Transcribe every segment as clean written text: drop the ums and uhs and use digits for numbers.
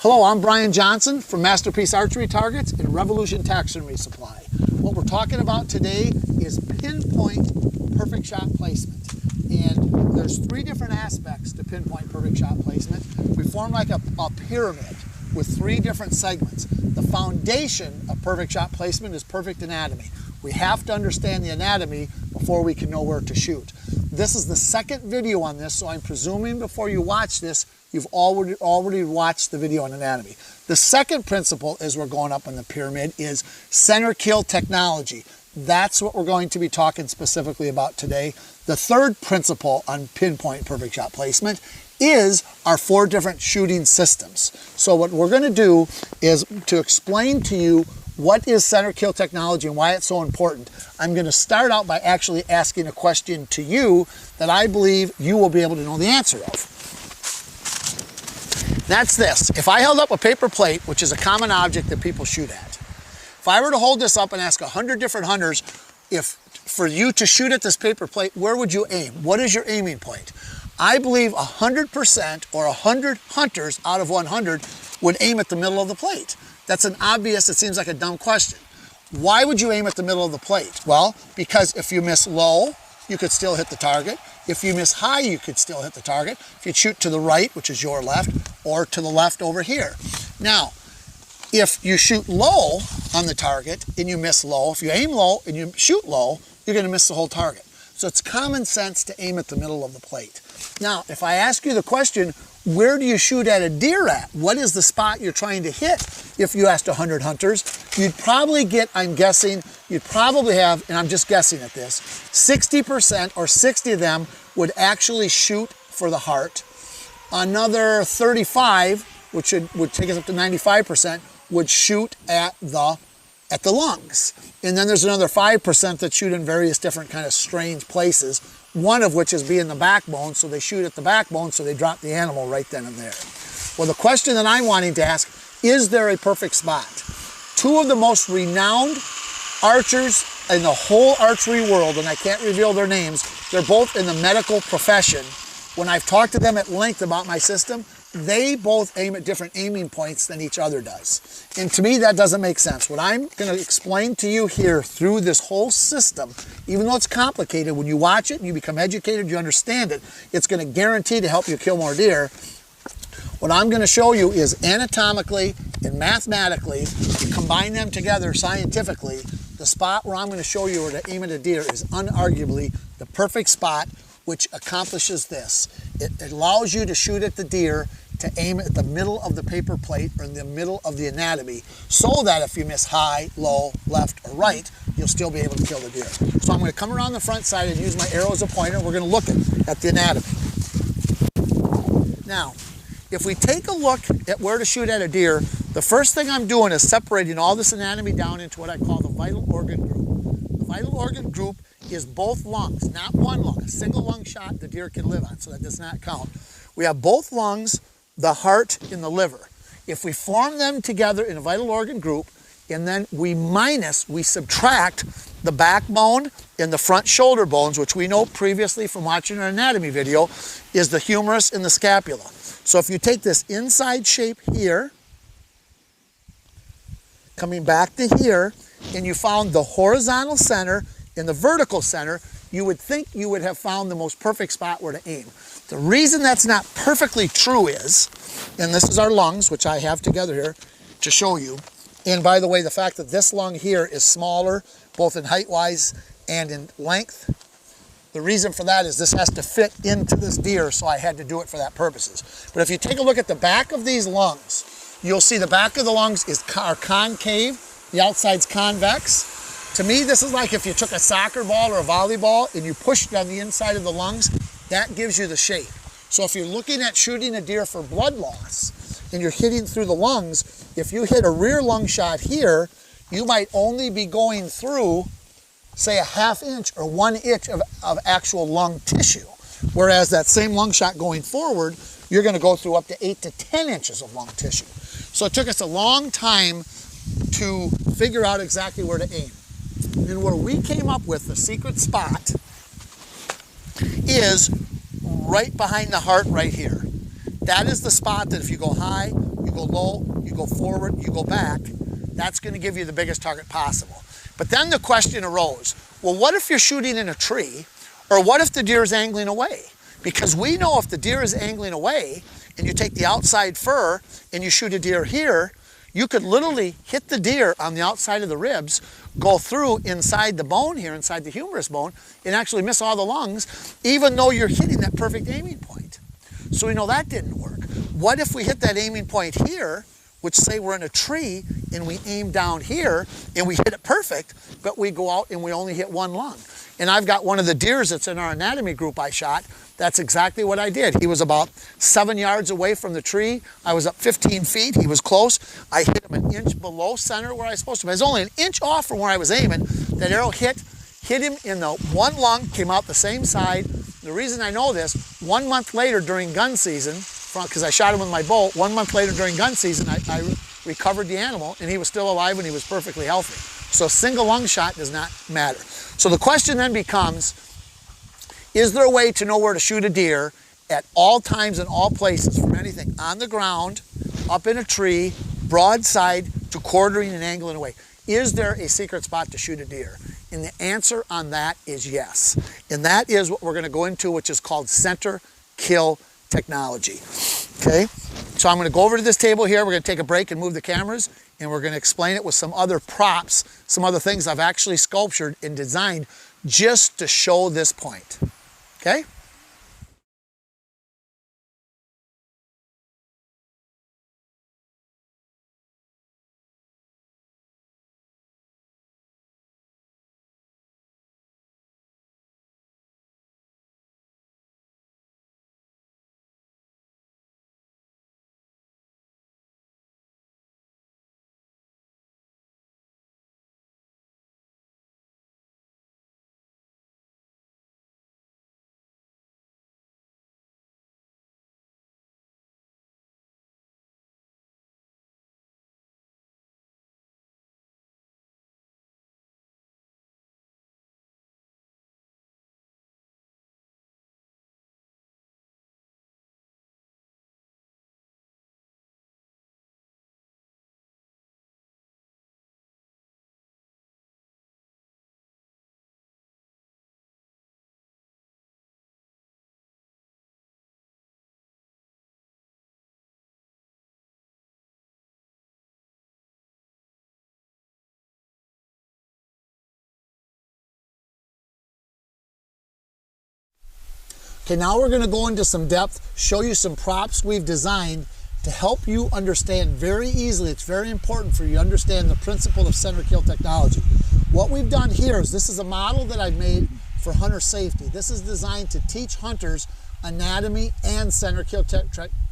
Hello, I'm Brian Johnson from Masterpiece Archery Targets and Revolution Taxidermy Supply. What we're talking about today is pinpoint perfect shot placement. And there's three different aspects to pinpoint perfect shot placement. We form like a pyramid with three different segments. The foundation of perfect shot placement is perfect anatomy. We have to understand the anatomy before we can know where to shoot. This is the second video on this, so I'm presuming before you watch this, you've already watched the video on anatomy. The second principle as we're going up in the pyramid is center kill technology. That's what we're going to be talking specifically about today. The third principle on pinpoint perfect shot placement is our four different shooting systems. So what we're going to do is to explain to you what is center kill technology and why it's so important. I'm going to start out by actually asking a question to you that I believe you will be able to know the answer of. That's this. If I held up a paper plate, which is a common object that people shoot at, if I were to hold this up and ask 100 different hunters, for you to shoot at this paper plate, where would you aim? What is your aiming point? I believe 100% or 100 hunters out of 100 would aim at the middle of the plate. That's an obvious, it seems like a dumb question. Why would you aim at the middle of the plate? Well, because if you miss low, you could still hit the target. If you miss high, you could still hit the target. If you shoot to the right, which is your left, or to the left over here. Now, if you shoot low on the target and you miss low, if you aim low and you shoot low, you're going to miss the whole target. So it's common sense to aim at the middle of the plate. Now, if I ask you the question, where do you shoot at a deer at? What is the spot you're trying to hit? If you asked 100 hunters, you'd probably get, I'm guessing, you'd probably have, and I'm just guessing at this, 60% or 60 of them would actually shoot for the heart. Another 35, which would take us up to 95%, would shoot at the lungs. And then there's another 5% that shoot in various different kind of strange places, one of which is being the backbone, so they shoot at the backbone, so they drop the animal right then and there. Well, the question that I'm wanting to ask, is there a perfect spot? Two of the most renowned archers in the whole archery world, and I can't reveal their names, they're both in the medical profession. When I've talked to them at length about my system, they both aim at different aiming points than each other does. And to me, that doesn't make sense. What I'm going to explain to you here through this whole system, even though it's complicated, when you watch it and you become educated, you understand it, it's going to guarantee to help you kill more deer. What I'm going to show you is anatomically and mathematically, you combine them together scientifically, the spot where I'm going to show you where to aim at a deer is unarguably the perfect spot, which accomplishes this. It allows you to shoot at the deer to aim at the middle of the paper plate or in the middle of the anatomy, so that if you miss high, low, left, or right, you'll still be able to kill the deer. So I'm going to come around the front side and use my arrow as a pointer. We're going to look at the anatomy. Now, if we take a look at where to shoot at a deer, the first thing I'm doing is separating all this anatomy down into what I call the vital organ group. The vital organ group is both lungs, not one lung. A single lung shot the deer can live on, so that does not count. We have both lungs, the heart, and the liver. If we form them together in a vital organ group, and then we subtract the backbone and the front shoulder bones, which we know previously from watching an anatomy video, is the humerus and the scapula. So if you take this inside shape here, coming back to here, and you found the horizontal center in the vertical center, you would think you would have found the most perfect spot where to aim. The reason that's not perfectly true is, and this is our lungs, which I have together here to show you, and by the way, the fact that this lung here is smaller, both in height-wise and in length, the reason for that is this has to fit into this deer, so I had to do it for that purposes. But if you take a look at the back of these lungs, you'll see the back of the lungs are concave, the outside's convex. To me, this is like if you took a soccer ball or a volleyball and you pushed it on the inside of the lungs, that gives you the shape. So if you're looking at shooting a deer for blood loss and you're hitting through the lungs, if you hit a rear lung shot here, you might only be going through, say, a ½ inch or 1 inch of actual lung tissue. Whereas that same lung shot going forward, you're going to go through up to 8 to 10 inches of lung tissue. So it took us a long time to figure out exactly where to aim. And where we came up with the secret spot is right behind the heart right here. That is the spot that if you go high, you you go low, you go forward, you go back. That's going to give you the biggest target possible. But then the question arose, well, what if you're shooting in a tree, or what if the deer is angling away? Because we know if the deer is angling away and you take the outside fur and you shoot a deer here, you could literally hit the deer on the outside of the ribs, go through inside the bone here, inside the humerus bone, and actually miss all the lungs, even though you're hitting that perfect aiming point. So we know that didn't work. What if we hit that aiming point here, which say we're in a tree and we aim down here and we hit it perfect, but we go out and we only hit one lung? And I've got one of the deers that's in our anatomy group I shot. That's exactly what I did. He was about 7 yards away from the tree. I was up 15 feet. He was close. I hit him an inch below center where I was supposed to be. I was only an inch off from where I was aiming. That arrow hit him in the one lung, came out the same side. The reason I know this, 1 month later during gun season, because I shot him with my bow, 1 month later during gun season, I recovered the animal and he was still alive and he was perfectly healthy. So single lung shot does not matter. So the question then becomes, is there a way to know where to shoot a deer at all times and all places, from anything on the ground, up in a tree, broadside, to quartering and angling away? Is there a secret spot to shoot a deer? And the answer on that is yes. And that is what we're going to go into, which is called center kill technology. Okay? So I'm going to go over to this table here. We're going to take a break and move the cameras, and we're going to explain it with some other props, some other things I've actually sculptured and designed just to show this point. Okay? Okay, now we're going to go into some depth, show you some props we've designed to help you understand very easily. It's very important for you to understand the principle of center kill technology. What we've done here is, this is a model that I've made for hunter safety. This is designed to teach hunters anatomy and center kill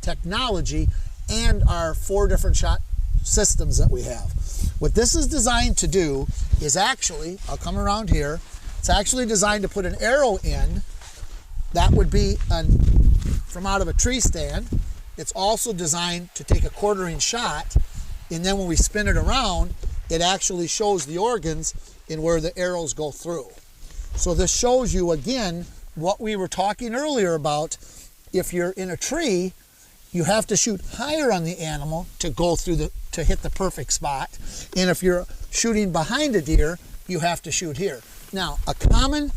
technology and our 4 different shot systems that we have. What this is designed to do is actually, I'll come around here, it's actually designed to put an arrow in. That would be from out of a tree stand. It's also designed to take a quartering shot, and then when we spin it around, it actually shows the organs and where the arrows go through. So this shows you again what we were talking earlier about. If you're in a tree, you have to shoot higher on the animal to go through to hit the perfect spot. And if you're shooting behind a deer, you have to shoot here. Now, I don't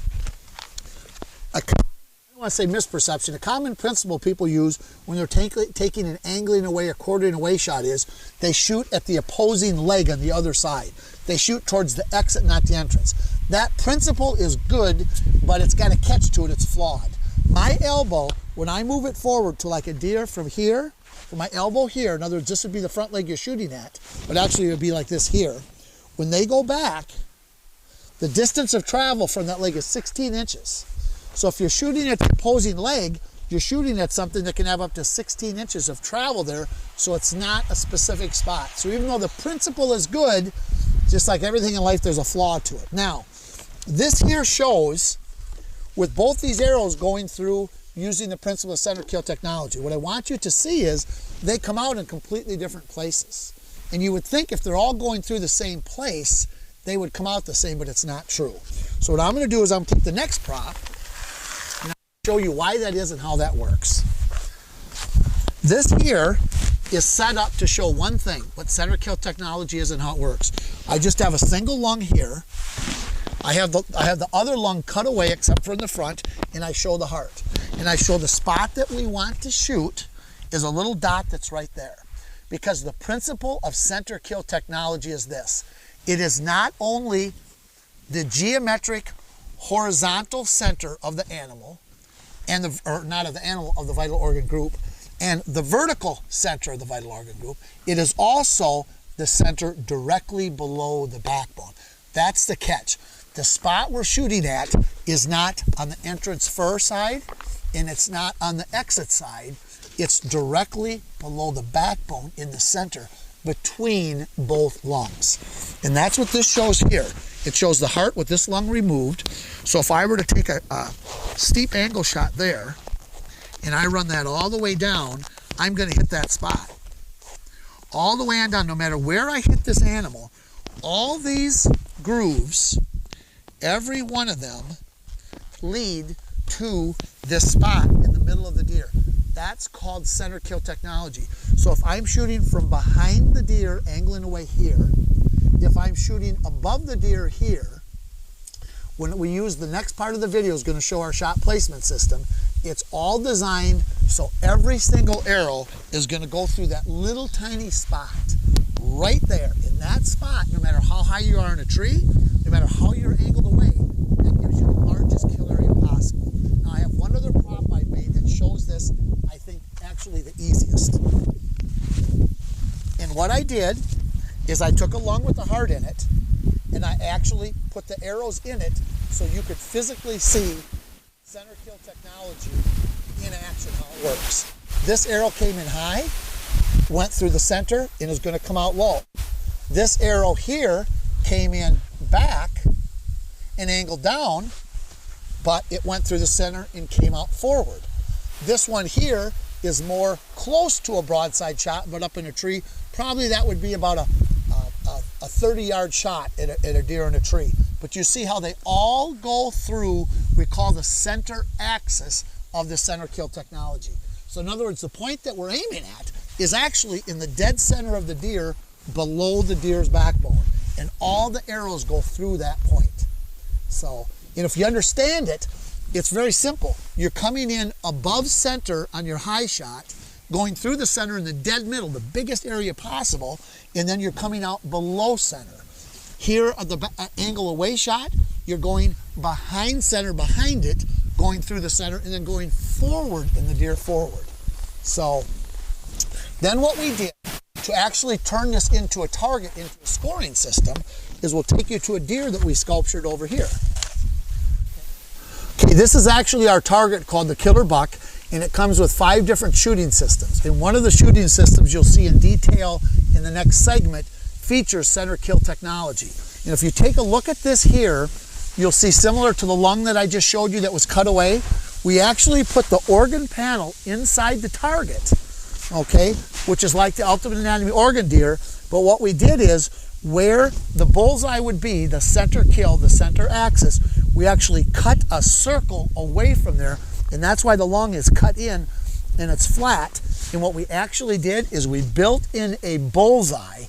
want to say misperception, a common principle people use when they're taking an angling away or quartering away shot is they shoot at the opposing leg on the other side. They shoot towards the exit, not the entrance. That principle is good, but it's got a catch to it. It's flawed. My elbow, when I move it forward to like a deer from here, from my elbow here, in other words, this would be the front leg you're shooting at, but actually it would be like this here. When they go back, the distance of travel from that leg is 16 inches. So if you're shooting at the opposing leg, you're shooting at something that can have up to 16 inches of travel there, so it's not a specific spot. So even though the principle is good, just like everything in life, there's a flaw to it. Now, this here shows, with both these arrows going through using the principle of center kill technology, what I want you to see is they come out in completely different places. And you would think if they're all going through the same place, they would come out the same, but it's not true. So what I'm going to do is I'm going to take the next prop, show you why that is and how that works. This here is set up to show one thing, what center kill technology is and how it works. I just have a single lung here. I have the other lung cut away except for in the front, and I show the heart. And I show the spot that we want to shoot is a little dot that's right there. Because the principle of center kill technology is this. It is not only the geometric horizontal center of the animal, and of the vital organ group, and the vertical center of the vital organ group, it is also the center directly below the backbone. That's the catch. The spot we're shooting at is not on the entrance fur side, and it's not on the exit side. It's directly below the backbone in the center between both lungs. And that's what this shows here. It shows the heart with this lung removed. So if I were to take a steep angle shot there, and I run that all the way down, I'm going to hit that spot. All the way on down, no matter where I hit this animal, all these grooves, every one of them lead to this spot in the middle of the deer. That's called center kill technology. So if I'm shooting from behind the deer, angling away here, if I'm shooting above the deer here, when we use the next part of the video is going to show our shot placement system. It's all designed so every single arrow is going to go through that little tiny spot right there. In that spot, no matter how high you are in a tree, no matter how you're angled away, that gives you the largest kill area possible. Now I have one other prop I made that shows this, I think, actually the easiest. And what I did is I took a lung with the heart in it, and I actually put the arrows in it so you could physically see center kill technology in action, how it works. This arrow came in high, went through the center, and is going to come out low. This arrow here came in back and angled down, but it went through the center and came out forward. This one here is more close to a broadside shot, but up in a tree. Probably that would be about a 30-yard shot at a deer in a tree. But you see how they all go through, we call the center axis of the center kill technology. So in other words, the point that we're aiming at is actually in the dead center of the deer, below the deer's backbone. And all the arrows go through that point. So, and if you understand it, it's very simple. You're coming in above center on your high shot, going through the center in the dead middle, the biggest area possible, and then you're coming out below center. Here at the angle away shot, you're going behind center, behind it, going through the center, and then going forward in the deer forward. So then what we did to actually turn this into a target, into a scoring system, is we'll take you to a deer that we sculptured over here. Okay, this is actually our target called the killer buck, and it comes with 5 different shooting systems. And one of the shooting systems you'll see in detail in the next segment features center kill technology. And if you take a look at this here, you'll see similar to the lung that I just showed you that was cut away, we actually put the organ panel inside the target, okay, which is like the Ultimate Anatomy organ deer. But what we did is where the bullseye would be, the center kill, the center axis, we actually cut a circle away from there, and that's why the lung is cut in and it's flat. And what we actually did is we built in a bullseye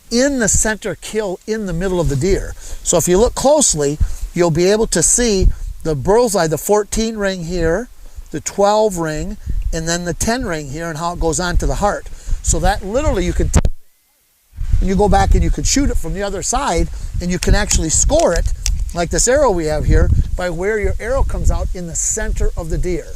in the center kill in the middle of the deer. So if you look closely, you'll be able to see the bullseye, the 14 ring here, the 12 ring, and then the 10 ring here, and how it goes on to the heart. So that literally you could take and you go back and you could shoot it from the other side, and you can actually score it like this arrow we have here by where your arrow comes out in the center of the deer.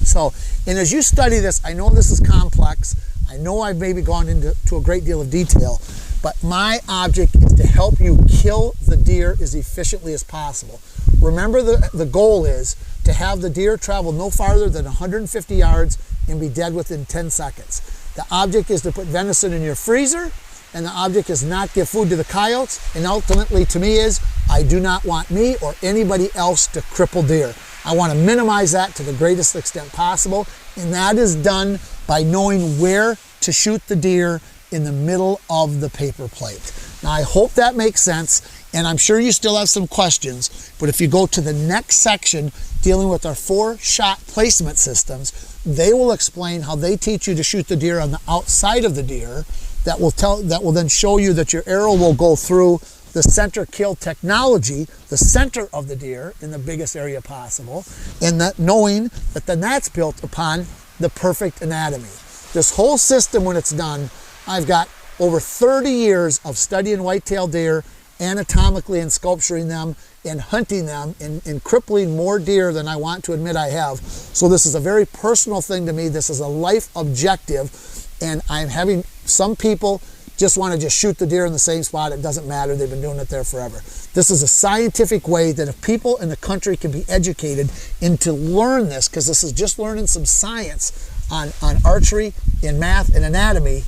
So, and as you study this, I know this is complex. I know I've maybe gone into a great deal of detail, but my object is to help you kill the deer as efficiently as possible. Remember, the goal is to have the deer travel no farther than 150 yards and be dead within 10 seconds. The object is to put venison in your freezer, and the object is not give food to the coyotes, and ultimately to me is, I do not want me or anybody else to cripple deer. I want to minimize that to the greatest extent possible, and that is done by knowing where to shoot the deer in the middle of the paper plate. Now I hope that makes sense, and I'm sure you still have some questions, but if you go to the next section dealing with our 4-shot placement systems, they will explain how they teach you to shoot the deer on the outside of the deer. That will then show you that your arrow will go through the center kill technology, the center of the deer in the biggest area possible, and that knowing that then that's built upon the perfect anatomy. This whole system, when it's done, I've got over 30 years of studying whitetail deer, anatomically and sculpturing them and hunting them and crippling more deer than I want to admit I have. So this is a very personal thing to me. This is a life objective, and I'm having some people just want to just shoot the deer in the same spot. It doesn't matter. They've been doing it there forever. This is a scientific way that if people in the country can be educated and to learn this, because this is just learning some science on archery and math and anatomy,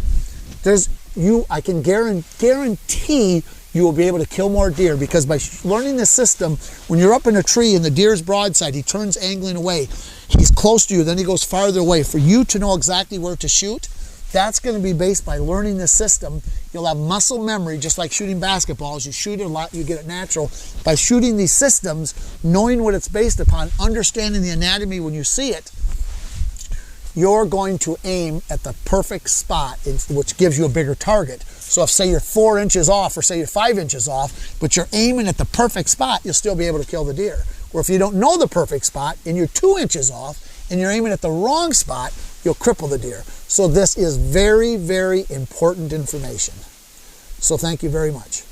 I can guarantee you will be able to kill more deer, because by learning this system, when you're up in a tree and the deer's broadside, he turns angling away, he's close to you, then he goes farther away. For you to know exactly where to shoot, that's going to be based by learning this system. You'll have muscle memory, just like shooting basketballs. You shoot it a lot, you get it natural. By shooting these systems, knowing what it's based upon, understanding the anatomy when you see it, you're going to aim at the perfect spot, which gives you a bigger target. So if, say, you're 4 inches off, or say you're 5 inches off, but you're aiming at the perfect spot, you'll still be able to kill the deer. Or if you don't know the perfect spot and you're 2 inches off and you're aiming at the wrong spot, you'll cripple the deer. So this is very, very important information. So thank you very much.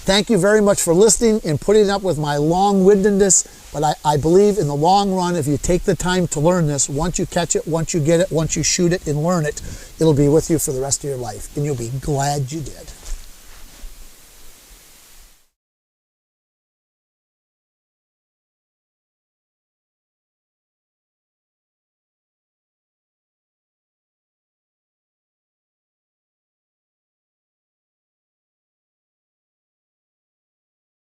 Thank you very much for listening and putting up with my long-windedness, but I believe in the long run, if you take the time to learn this, once you catch it, once you get it, once you shoot it and learn it, it'll be with you for the rest of your life, and you'll be glad you did.